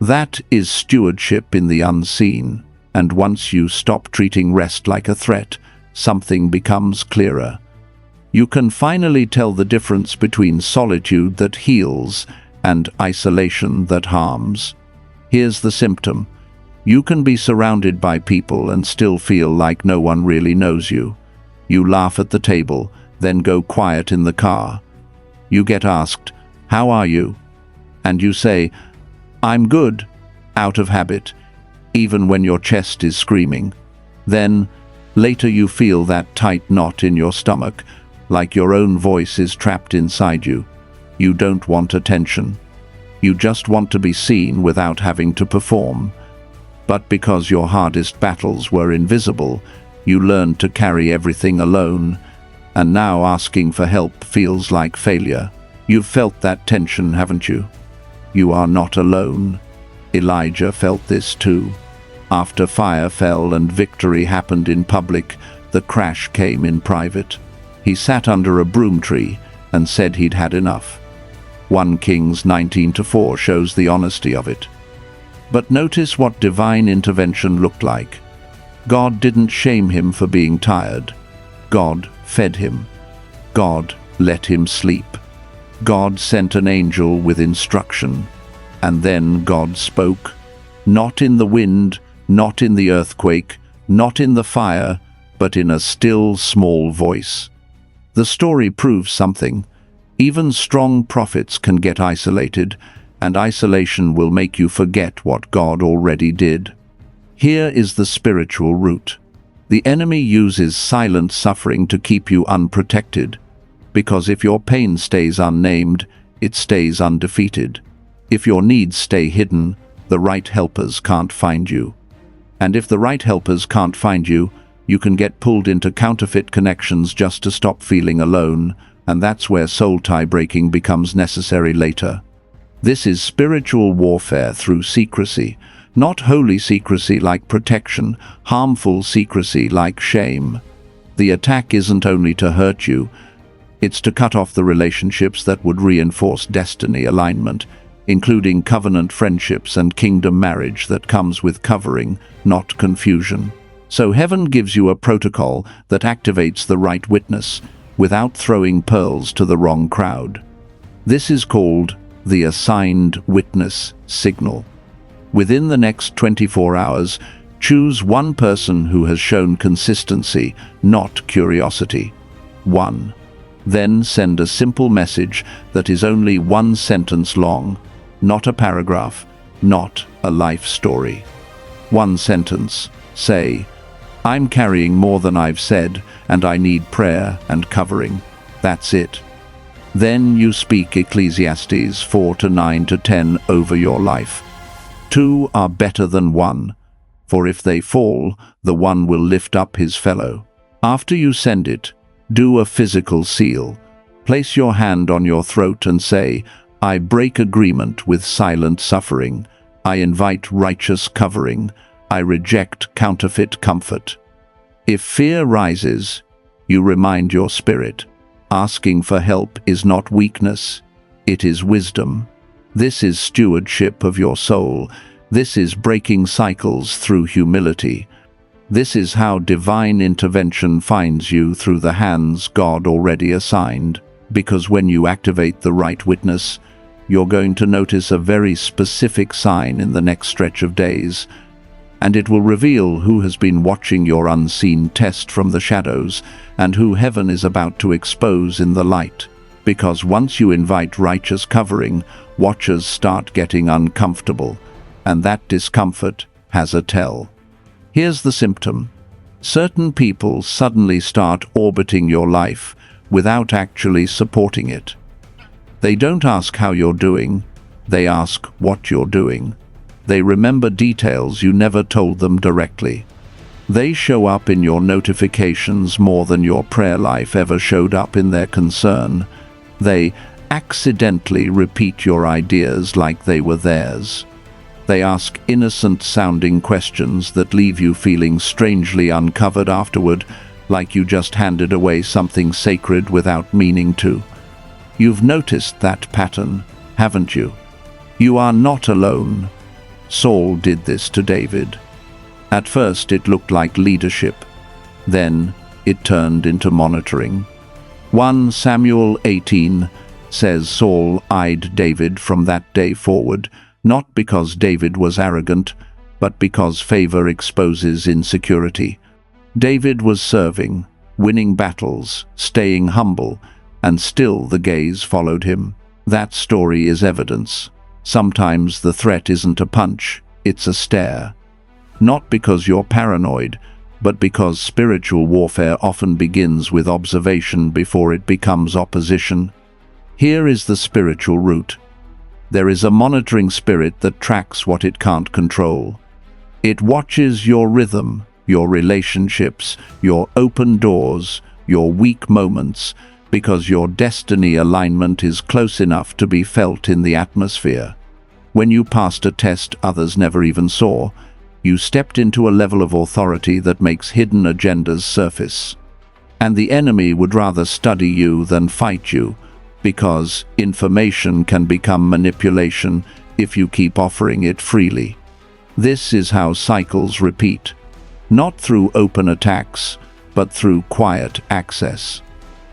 That is stewardship in the unseen. And once you stop treating rest like a threat, something becomes clearer. You can finally tell the difference between solitude that heals and isolation that harms. Here's the symptom. You can be surrounded by people and still feel like no one really knows you. You laugh at the table, then go quiet in the car. You get asked, "How are you?" And you say, "I'm good," out of habit, even when your chest is screaming. Then, later you feel that tight knot in your stomach, like your own voice is trapped inside you. You don't want attention. You just want to be seen without having to perform. But because your hardest battles were invisible, you learned to carry everything alone, and now asking for help feels like failure. You've felt that tension, haven't you? You are not alone. Elijah felt this too. After fire fell and victory happened in public, the crash came in private. He sat under a broom tree and said he'd had enough. 1 Kings 19:4 shows the honesty of it. But notice what divine intervention looked like. God didn't shame him for being tired. God fed him. God let him sleep. God sent an angel with instruction. And then God spoke. Not in the wind, not in the earthquake, not in the fire, but in a still, small voice. The story proves something. Even strong prophets can get isolated, and isolation will make you forget what God already did. Here is the spiritual root. The enemy uses silent suffering to keep you unprotected, because if your pain stays unnamed, it stays undefeated. If your needs stay hidden, the right helpers can't find you. And if the right helpers can't find you, you can get pulled into counterfeit connections just to stop feeling alone, and that's where soul tie breaking becomes necessary later. This is spiritual warfare through secrecy, not holy secrecy like protection, harmful secrecy like shame. The attack isn't only to hurt you, it's to cut off the relationships that would reinforce destiny alignment, including covenant friendships and kingdom marriage that comes with covering, not confusion. So heaven gives you a protocol that activates the right witness without throwing pearls to the wrong crowd. This is called the assigned witness signal. Within the next 24 hours, choose one person who has shown consistency, not curiosity. 1. Then send a simple message that is only 1 sentence long, not a paragraph, not a life story. 1 sentence. Say, I'm carrying more than I've said, and I need prayer and covering. That's it. Then you speak Ecclesiastes 4:9-10 over your life. 2 are better than 1, for if they fall, the one will lift up his fellow. After you send it, do a physical seal. Place your hand on your throat and say, I break agreement with silent suffering. I invite righteous covering. I reject counterfeit comfort. If fear rises, you remind your spirit. Asking for help is not weakness, it is wisdom. This is stewardship of your soul. This is breaking cycles through humility. This is how divine intervention finds you through the hands God already assigned. Because when you activate the right witness, you're going to notice a very specific sign in the next stretch of days, and it will reveal who has been watching your unseen test from the shadows and who heaven is about to expose in the light. Because once you invite righteous covering, watchers start getting uncomfortable, and that discomfort has a tell. Here's the symptom. Certain people suddenly start orbiting your life without actually supporting it. They don't ask how you're doing, they ask what you're doing. They remember details you never told them directly. They show up in your notifications more than your prayer life ever showed up in their concern. They accidentally repeat your ideas like they were theirs. They ask innocent-sounding questions that leave you feeling strangely uncovered afterward, like you just handed away something sacred without meaning to. You've noticed that pattern, haven't you? You are not alone. Saul did this to David. At first it looked like leadership. Then it turned into monitoring. 1 Samuel 18 says Saul eyed David from that day forward, not because David was arrogant, but because favor exposes insecurity. David was serving, winning battles, staying humble, and still the gaze followed him. That story is evidence. Sometimes the threat isn't a punch, it's a stare. Not because you're paranoid, but because spiritual warfare often begins with observation before it becomes opposition. Here is the spiritual root. There is a monitoring spirit that tracks what it can't control. It watches your rhythm, your relationships, your open doors, your weak moments, because your destiny alignment is close enough to be felt in the atmosphere. When you passed a test others never even saw, you stepped into a level of authority that makes hidden agendas surface. And the enemy would rather study you than fight you, because information can become manipulation if you keep offering it freely. This is how cycles repeat, not through open attacks, but through quiet access.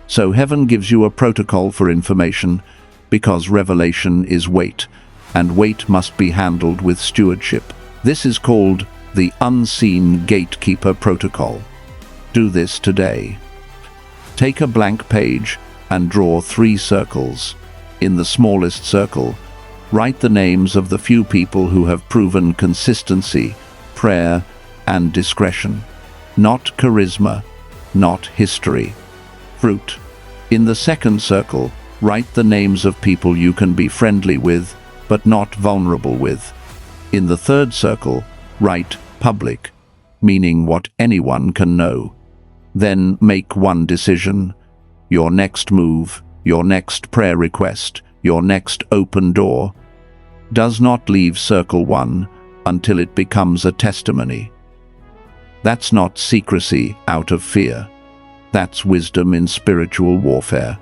So heaven gives you a protocol for information, because revelation is weight, and weight must be handled with stewardship. This is called the Unseen Gatekeeper Protocol. Do this today. Take a blank page and draw 3 circles. In the smallest circle, write the names of the few people who have proven consistency, prayer, and discretion. Not charisma, not history. Fruit. In the second circle, write the names of people you can be friendly with, but not vulnerable with. In the third circle, write public, meaning what anyone can know. Then make one decision. Your next move, your next prayer request, your next open door. Does not leave circle 1 until it becomes a testimony. That's not secrecy out of fear. That's wisdom in spiritual warfare.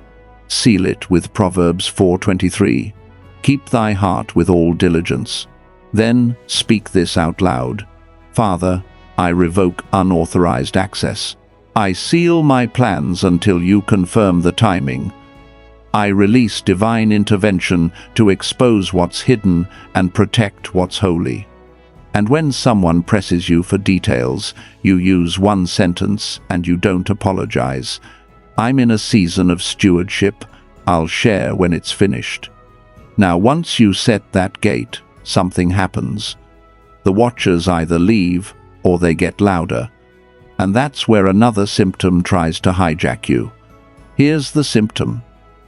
Seal it with Proverbs 4:23. Keep thy heart with all diligence. Then speak this out loud. Father, I revoke unauthorized access. I seal my plans until you confirm the timing. I release divine intervention to expose what's hidden and protect what's holy. And when someone presses you for details, you use one sentence and you don't apologize. I'm in a season of stewardship. I'll share when it's finished. Now, once you set that gate, something happens. The watchers either leave or they get louder. And that's where another symptom tries to hijack you. Here's the symptom.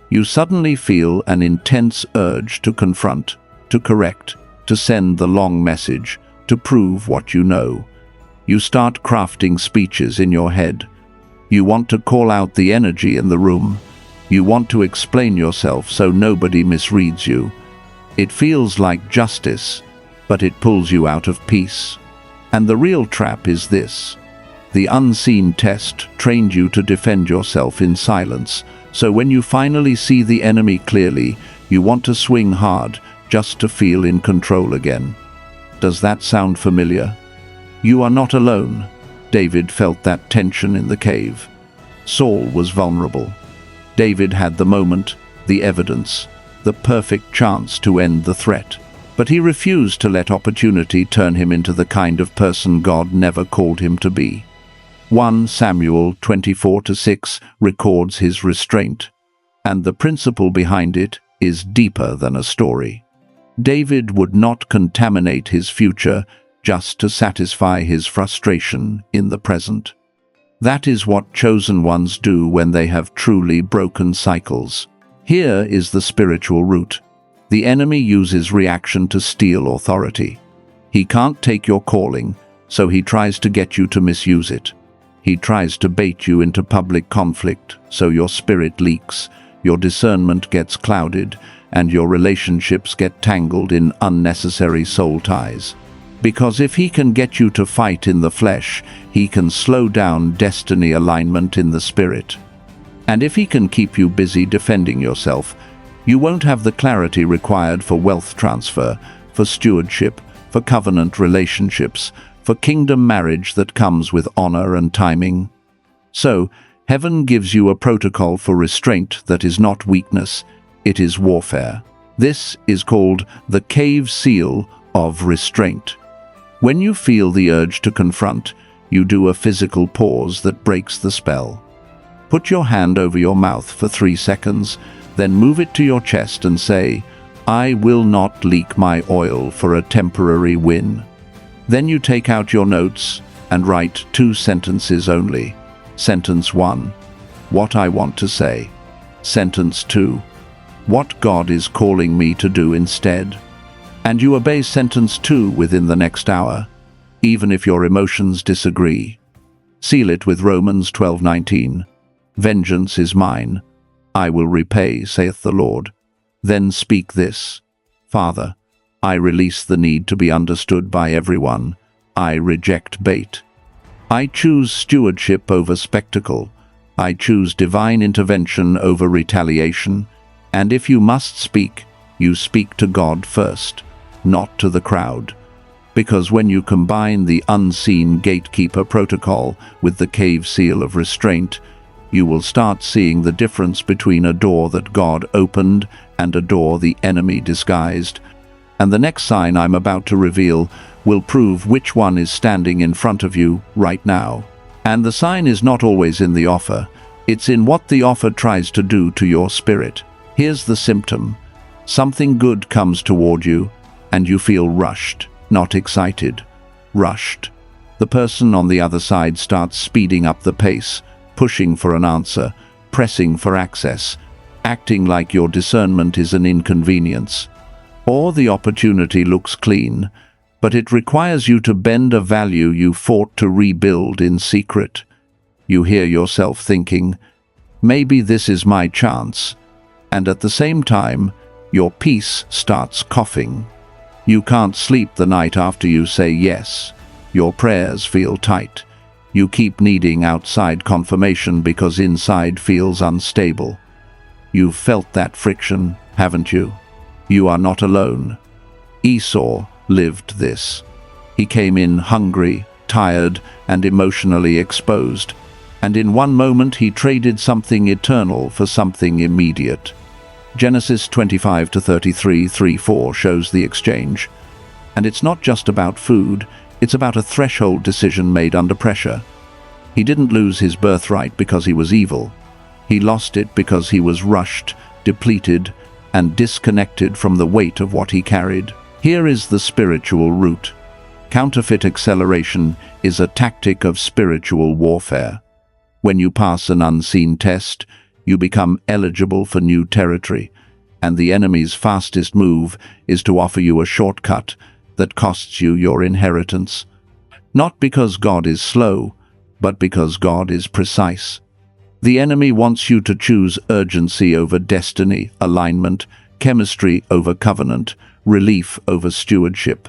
You suddenly feel an intense urge to confront, to correct, to send the long message, to prove what you know. You start crafting speeches in your head. You want to call out the energy in the room. You want to explain yourself so nobody misreads you. It feels like justice, but it pulls you out of peace. And the real trap is this. The unseen test trained you to defend yourself in silence, so when you finally see the enemy clearly, you want to swing hard just to feel in control again. Does that sound familiar? You are not alone. David felt that tension in the cave. Saul was vulnerable. David had the moment, the evidence, the perfect chance to end the threat. But he refused to let opportunity turn him into the kind of person God never called him to be. 1 Samuel 24:6 records his restraint, and the principle behind it is deeper than a story. David would not contaminate his future just to satisfy his frustration in the present. That is what chosen ones do when they have truly broken cycles. Here is the spiritual root. The enemy uses reaction to steal authority. He can't take your calling, so he tries to get you to misuse it. He tries to bait you into public conflict, so your spirit leaks, your discernment gets clouded, and your relationships get tangled in unnecessary soul ties. Because if he can get you to fight in the flesh, he can slow down destiny alignment in the spirit. And if he can keep you busy defending yourself, you won't have the clarity required for wealth transfer, for stewardship, for covenant relationships, for kingdom marriage that comes with honor and timing. So, heaven gives you a protocol for restraint that is not weakness, it is warfare. This is called the cave seal of restraint. When you feel the urge to confront, you do a physical pause that breaks the spell. Put your hand over your mouth for 3 seconds, then move it to your chest and say, "I will not leak my oil for a temporary win." Then you take out your notes and write 2 sentences only. Sentence 1, what I want to say. Sentence 2, what God is calling me to do instead. And you obey sentence 2 within the next hour, even if your emotions disagree. Seal it with Romans 12:19. Vengeance is mine, I will repay, saith the Lord. Then speak this, Father, I release the need to be understood by everyone. I reject bait. I choose stewardship over spectacle. I choose divine intervention over retaliation. And if you must speak, you speak to God first, not to the crowd. Because when you combine the unseen gatekeeper protocol with the cave seal of restraint, you will start seeing the difference between a door that God opened and a door the enemy disguised. And the next sign I'm about to reveal will prove which one is standing in front of you right now. And the sign is not always in the offer. It's in what the offer tries to do to your spirit. Here's the symptom. Something good comes toward you, and you feel rushed, not excited. Rushed. The person on the other side starts speeding up the pace, pushing for an answer, pressing for access, acting like your discernment is an inconvenience. Or the opportunity looks clean, but it requires you to bend a value you fought to rebuild in secret. You hear yourself thinking, maybe this is my chance, and at the same time, your peace starts coughing. You can't sleep the night after you say yes. Your prayers feel tight. You keep needing outside confirmation because inside feels unstable. You've felt that friction, haven't you? You are not alone. Esau lived this. He came in hungry, tired, and emotionally exposed, and in one moment he traded something eternal for something immediate. Genesis 25-33:3-4 shows the exchange. And it's not just about food, it's about a threshold decision made under pressure. He didn't lose his birthright because he was evil. He lost it because he was rushed, depleted, and disconnected from the weight of what he carried. Here is the spiritual root. Counterfeit acceleration is a tactic of spiritual warfare. When you pass an unseen test, you become eligible for new territory, and the enemy's fastest move is to offer you a shortcut that costs you your inheritance. Not because God is slow, but because God is precise. The enemy wants you to choose urgency over destiny, alignment, chemistry over covenant, relief over stewardship.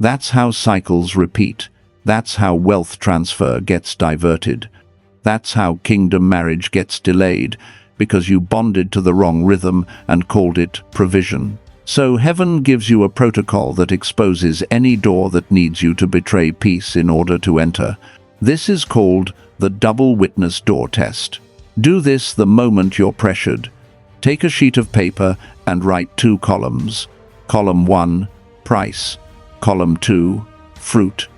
That's how cycles repeat. That's how wealth transfer gets diverted. That's how kingdom marriage gets delayed, because you bonded to the wrong rhythm and called it provision. So heaven gives you a protocol that exposes any door that needs you to betray peace in order to enter. This is called the double witness door test. Do this the moment you're pressured. Take a sheet of paper and write 2 columns. Column 1, price. Column 2, fruit.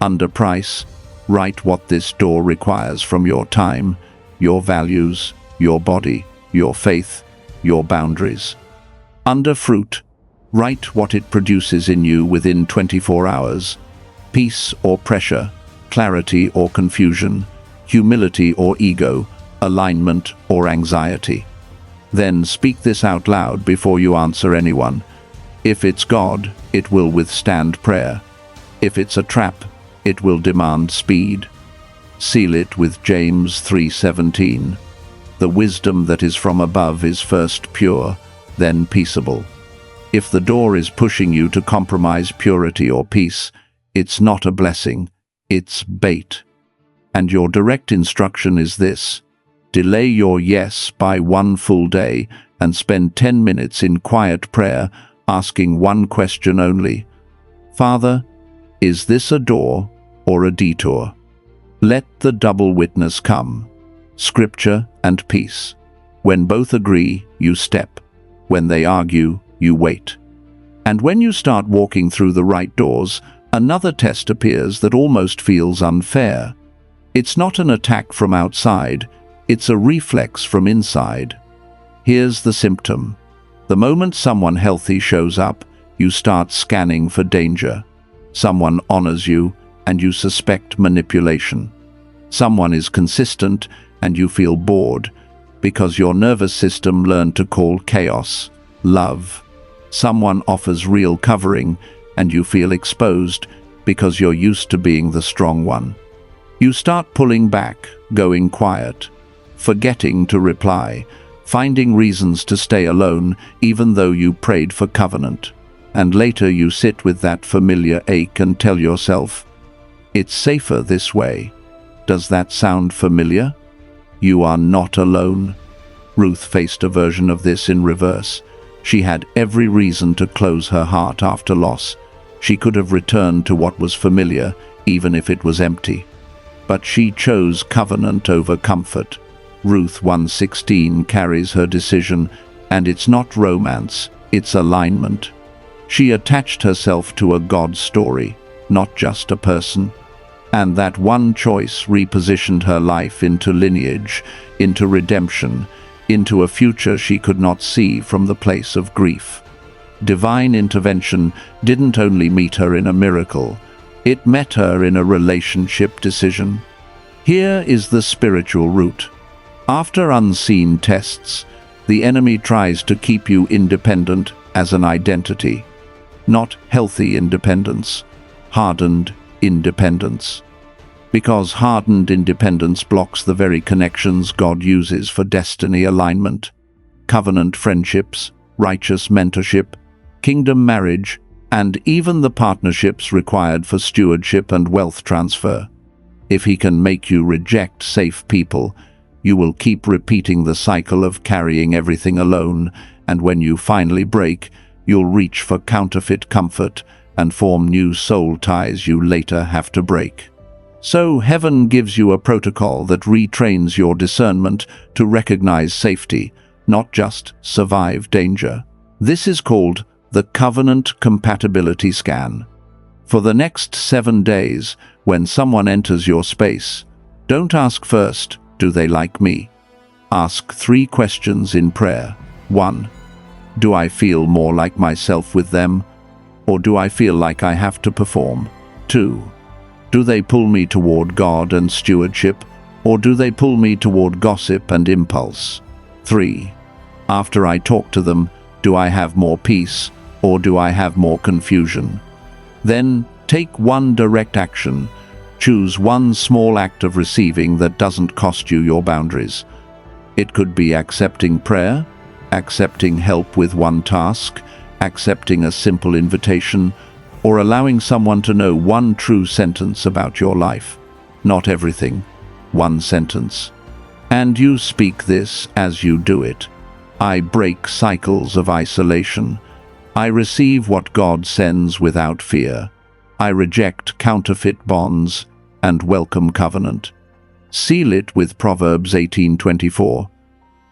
Under price, write what this door requires from your time, your values, your body, your faith, your boundaries. Under fruit, write what it produces in you within 24 hours. Peace or pressure, clarity or confusion, humility or ego, alignment or anxiety. Then speak this out loud before you answer anyone. If it's God, it will withstand prayer. If it's a trap, it will demand speed. Seal it with James 3:17. The wisdom that is from above is first pure, then peaceable. If the door is pushing you to compromise purity or peace, it's not a blessing, it's bait. And your direct instruction is this: delay your yes by 1 full day and spend 10 minutes in quiet prayer, asking one question only. Father, is this a door or a detour? Let the double witness come. Scripture and peace. When both agree, you step. When they argue, you wait. And when you start walking through the right doors, another test appears that almost feels unfair. It's not an attack from outside, it's a reflex from inside. Here's the symptom. The moment someone healthy shows up, you start scanning for danger. Someone honors you, and you suspect manipulation. Someone is consistent, and you feel bored, because your nervous system learned to call chaos love. Someone offers real covering, and you feel exposed, because you're used to being the strong one. You start pulling back, going quiet, forgetting to reply, finding reasons to stay alone even though you prayed for covenant. And later you sit with that familiar ache and tell yourself, it's safer this way. Does that sound familiar? You are not alone. Ruth faced a version of this in reverse. She had every reason to close her heart after loss. She could have returned to what was familiar, even if it was empty. But she chose covenant over comfort. Ruth 1:16 carries her decision, and it's not romance, it's alignment. She attached herself to a God story, not just a person. And that one choice repositioned her life into lineage, into redemption, into a future she could not see from the place of grief. Divine intervention didn't only meet her in a miracle, it met her in a relationship decision. Here is the spiritual root. After unseen tests, the enemy tries to keep you independent as an identity. Not healthy independence, hardened independence. Because hardened independence blocks the very connections God uses for destiny alignment. Covenant friendships, righteous mentorship, kingdom marriage, and even the partnerships required for stewardship and wealth transfer. If he can make you reject safe people, you will keep repeating the cycle of carrying everything alone, and when you finally break, you'll reach for counterfeit comfort and form new soul ties you later have to break. So heaven gives you a protocol that retrains your discernment to recognize safety, not just survive danger. This is called the Covenant Compatibility Scan. For the next 7 days, when someone enters your space, don't ask first, do they like me? Ask 3 questions in prayer. 1. Do I feel more like myself with them? Or do I feel like I have to perform? 2. Do they pull me toward God and stewardship? Or do they pull me toward gossip and impulse? 3. After I talk to them, do I have more peace? Or do I have more confusion? Then take one direct action. Choose one small act of receiving that doesn't cost you your boundaries. It could be accepting prayer, accepting help with one task, accepting a simple invitation, or allowing someone to know one true sentence about your life. Not everything, one sentence. And you speak this as you do it. I break cycles of isolation. I receive what God sends without fear. I reject counterfeit bonds and welcome covenant. Seal it with Proverbs 18:24.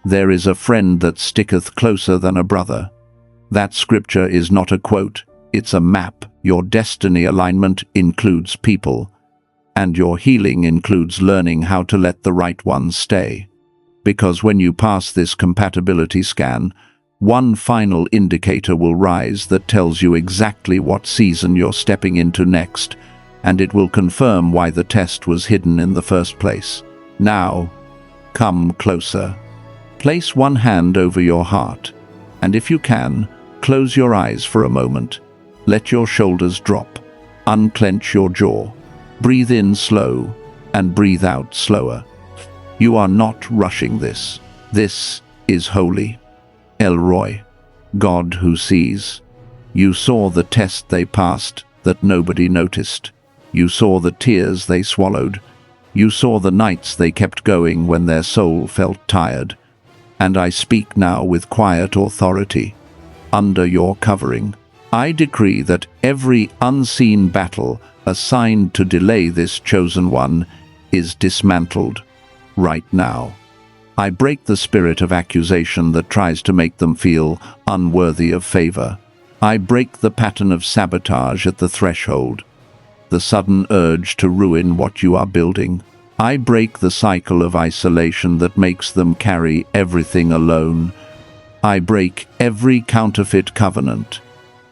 There is a friend that sticketh closer than a brother. That scripture is not a quote, it's a map. Your destiny alignment includes people, and your healing includes learning how to let the right ones stay. Because when you pass this compatibility scan, one final indicator will rise that tells you exactly what season you're stepping into next, and it will confirm why the test was hidden in the first place. Now, come closer. Place one hand over your heart, and if you can, close your eyes for a moment. Let your shoulders drop. unclench your jaw. Breathe in slow and breathe out slower. You are not rushing this. This is holy. El Roi, God who sees. You saw the test they passed that nobody noticed. You saw the tears they swallowed. You saw the nights they kept going when their soul felt tired. And I speak now with quiet authority. Under your covering, I decree that every unseen battle assigned to delay this chosen one is dismantled right now. I break the spirit of accusation that tries to make them feel unworthy of favor. I break the pattern of sabotage at the threshold, the sudden urge to ruin what you are building. I break the cycle of isolation that makes them carry everything alone. I break every counterfeit covenant,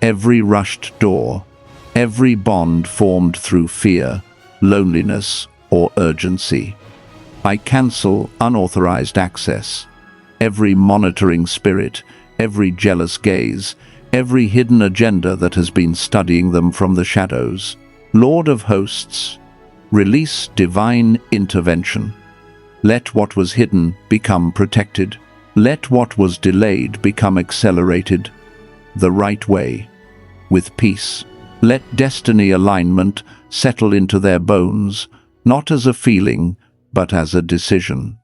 every rushed door, every bond formed through fear, loneliness, or urgency. I cancel unauthorized access, every monitoring spirit, every jealous gaze, every hidden agenda that has been studying them from the shadows. Lord of hosts, release divine intervention. Let what was hidden become protected. Let what was delayed become accelerated. The right way, with peace. Let destiny alignment settle into their bones, not as a feeling, but as a decision.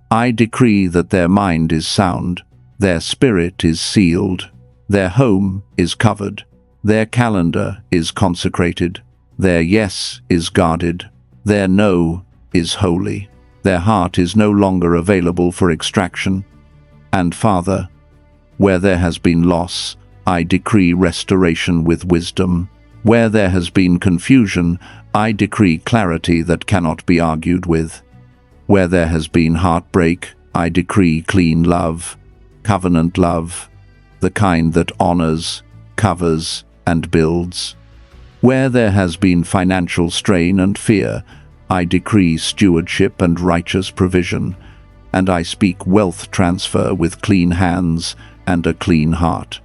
I decree that their mind is sound, their spirit is sealed, their home is covered, their calendar is consecrated, their yes is guarded, their no is holy, their heart is no longer available for extraction. And Father, where there has been loss, I decree restoration with wisdom. Where there has been confusion, I decree clarity that cannot be argued with. Where there has been heartbreak, I decree clean love, covenant love, the kind that honors, covers, and builds. Where there has been financial strain and fear, I decree stewardship and righteous provision, and I speak wealth transfer with clean hands and a clean heart.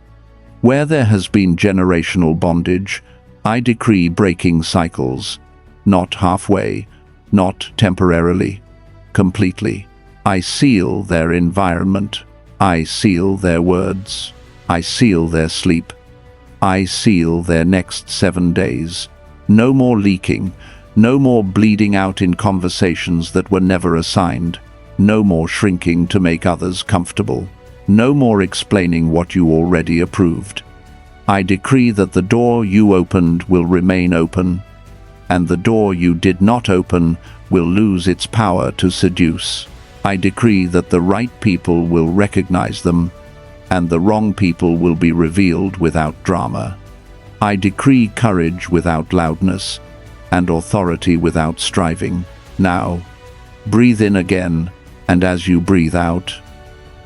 Where there has been generational bondage, I decree breaking cycles, not halfway, not temporarily, completely. I seal their environment. I seal their words. I seal their sleep. I seal their next 7 days. No more leaking. No more bleeding out in conversations that were never assigned. No more shrinking to make others comfortable. No more explaining what you already approved. I decree that the door you opened will remain open, and the door you did not open will lose its power to seduce. I decree that the right people will recognize them, and the wrong people will be revealed without drama. I decree courage without loudness, and authority without striving. Now, breathe in again, and as you breathe out,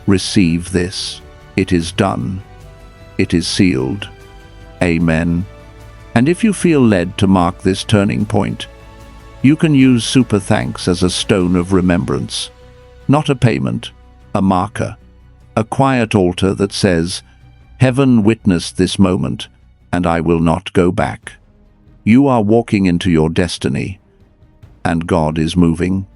receive this. It is done. It is sealed. Amen. And if you feel led to mark this turning point, you can use Super Thanks as a stone of remembrance. Not a payment, a marker. A quiet altar that says, "Heaven witnessed this moment, and I will not go back." You are walking into your destiny, and God is moving.